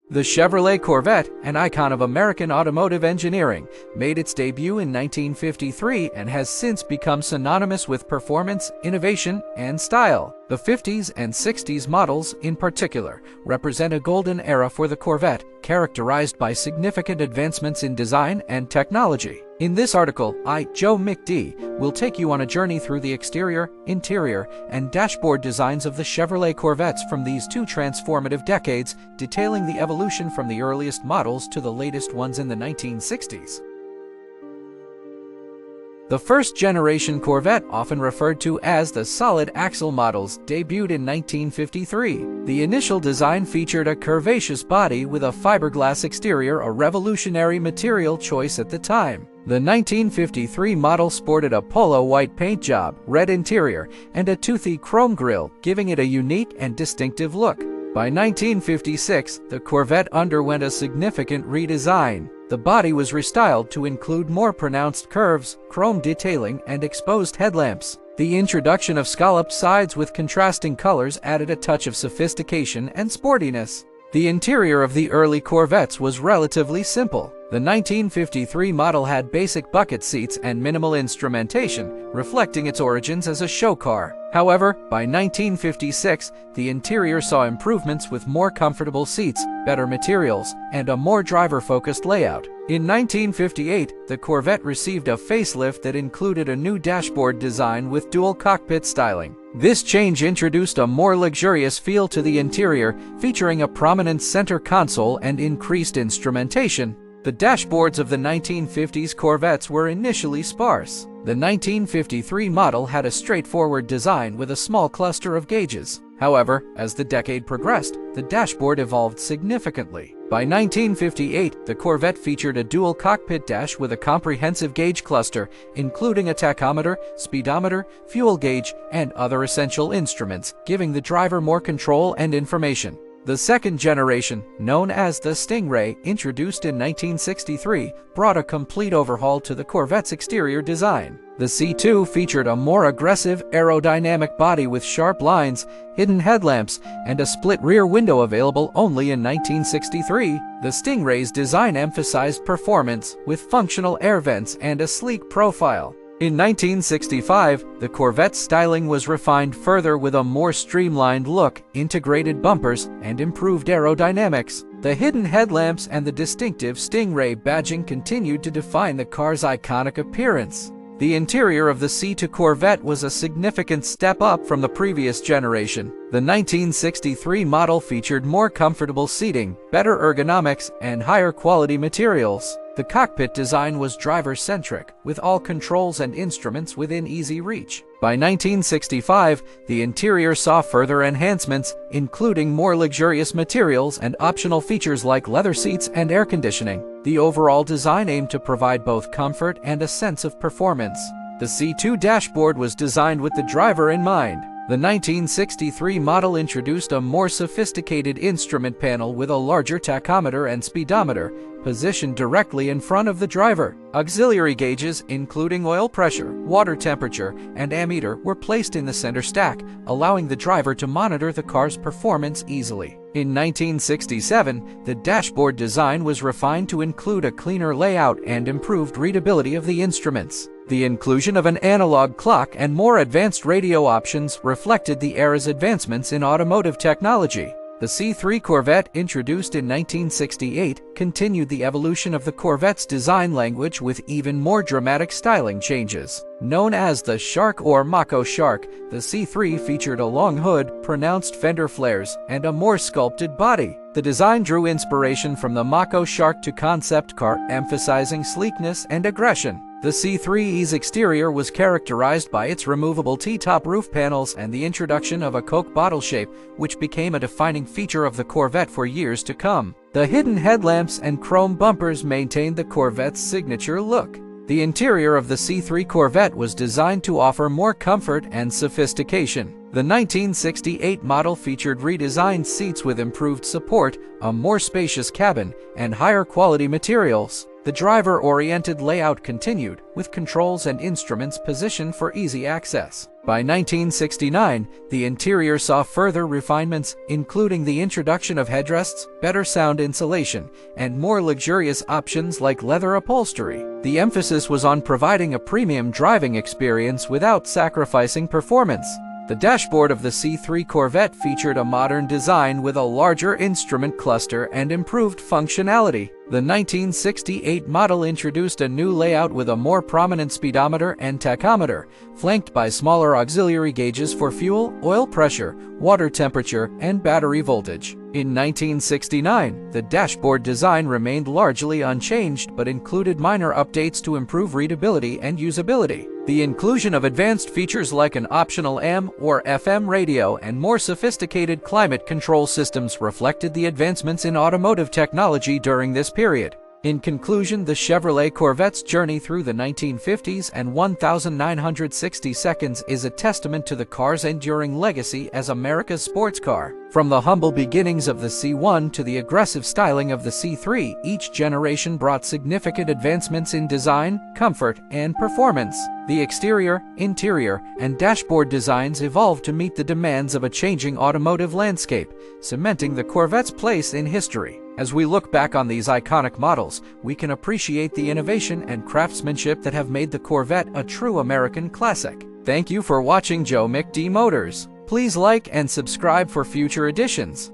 The Chevrolet Corvette, an icon of American automotive engineering, made its debut in 1953 and has since become synonymous with performance, innovation, and style. The 50s and 60s models, in particular, represent a golden era for the Corvette, characterized by significant advancements in design and technology. In this article, Joe McD, will take you on a journey through the exterior, interior, and dashboard designs of the Chevrolet Corvettes from these two transformative decades, detailing the evolution from the earliest models to the latest ones in the 1960s. The first-generation Corvette, often referred to as the solid axle models, debuted in 1953. The initial design featured a curvaceous body with a fiberglass exterior, a revolutionary material choice at the time. The 1953 model sported a polo white paint job, red interior, and a toothy chrome grille, giving it a unique and distinctive look. By 1956, the Corvette underwent a significant redesign. The body was restyled to include more pronounced curves, chrome detailing, and exposed headlamps. The introduction of scalloped sides with contrasting colors added a touch of sophistication and sportiness. The interior of the early Corvettes was relatively simple. The 1953 model had basic bucket seats and minimal instrumentation, reflecting its origins as a show car. However, by 1956, the interior saw improvements with more comfortable seats, better materials, and a more driver-focused layout. In 1958, the Corvette received a facelift that included a new dashboard design with dual cockpit styling. This change introduced a more luxurious feel to the interior, featuring a prominent center console and increased instrumentation. The dashboards of the 1950s Corvettes were initially sparse. The 1953 model had a straightforward design with a small cluster of gauges. However, as the decade progressed, the dashboard evolved significantly. By 1958, the Corvette featured a dual cockpit dash with a comprehensive gauge cluster, including a tachometer, speedometer, fuel gauge, and other essential instruments, giving the driver more control and information. The second generation, known as the Stingray, introduced in 1963, brought a complete overhaul to the Corvette's exterior design. The C2 featured a more aggressive, aerodynamic body with sharp lines, hidden headlamps, and a split rear window available only in 1963. The Stingray's design emphasized performance, with functional air vents and a sleek profile. In 1965, the Corvette's styling was refined further with a more streamlined look, integrated bumpers, and improved aerodynamics. The hidden headlamps and the distinctive Stingray badging continued to define the car's iconic appearance. The interior of the C2 Corvette was a significant step up from the previous generation. The 1963 model featured more comfortable seating, better ergonomics, and higher quality materials. The cockpit design was driver-centric, with all controls and instruments within easy reach. By 1965, the interior saw further enhancements, including more luxurious materials and optional features like leather seats and air conditioning. The overall design aimed to provide both comfort and a sense of performance. The C2 dashboard was designed with the driver in mind. The 1963 model introduced a more sophisticated instrument panel with a larger tachometer and speedometer, positioned directly in front of the driver. Auxiliary gauges, including oil pressure, water temperature, and ammeter, were placed in the center stack, allowing the driver to monitor the car's performance easily. In 1967, the dashboard design was refined to include a cleaner layout and improved readability of the instruments. The inclusion of an analog clock and more advanced radio options reflected the era's advancements in automotive technology. The C3 Corvette, introduced in 1968, continued the evolution of the Corvette's design language with even more dramatic styling changes. Known as the Shark or Mako Shark, the C3 featured a long hood, pronounced fender flares, and a more sculpted body. The design drew inspiration from the Mako Shark II concept car, emphasizing sleekness and aggression. The C3's exterior was characterized by its removable T-top roof panels and the introduction of a Coke bottle shape, which became a defining feature of the Corvette for years to come. The hidden headlamps and chrome bumpers maintained the Corvette's signature look. The interior of the C3 Corvette was designed to offer more comfort and sophistication. The 1968 model featured redesigned seats with improved support, a more spacious cabin, and higher quality materials. The driver-oriented layout continued, with controls and instruments positioned for easy access. By 1969, the interior saw further refinements, including the introduction of headrests, better sound insulation, and more luxurious options like leather upholstery. The emphasis was on providing a premium driving experience without sacrificing performance. The dashboard of the C3 Corvette featured a modern design with a larger instrument cluster and improved functionality. The 1968 model introduced a new layout with a more prominent speedometer and tachometer, flanked by smaller auxiliary gauges for fuel, oil pressure, water temperature, and battery voltage. In 1969, the dashboard design remained largely unchanged but included minor updates to improve readability and usability. The inclusion of advanced features like an optional AM or FM radio and more sophisticated climate control systems reflected the advancements in automotive technology during this period. In conclusion, the Chevrolet Corvette's journey through the 1950s and 1960 seconds is a testament to the car's enduring legacy as America's sports car. From the humble beginnings of the C1 to the aggressive styling of the C3, each generation brought significant advancements in design, comfort, and performance. The exterior, interior, and dashboard designs evolved to meet the demands of a changing automotive landscape, cementing the Corvette's place in history. As we look back on these iconic models, we can appreciate the innovation and craftsmanship that have made the Corvette a true American classic. Thank you for watching Joe McD Motors. Please like and subscribe for future editions.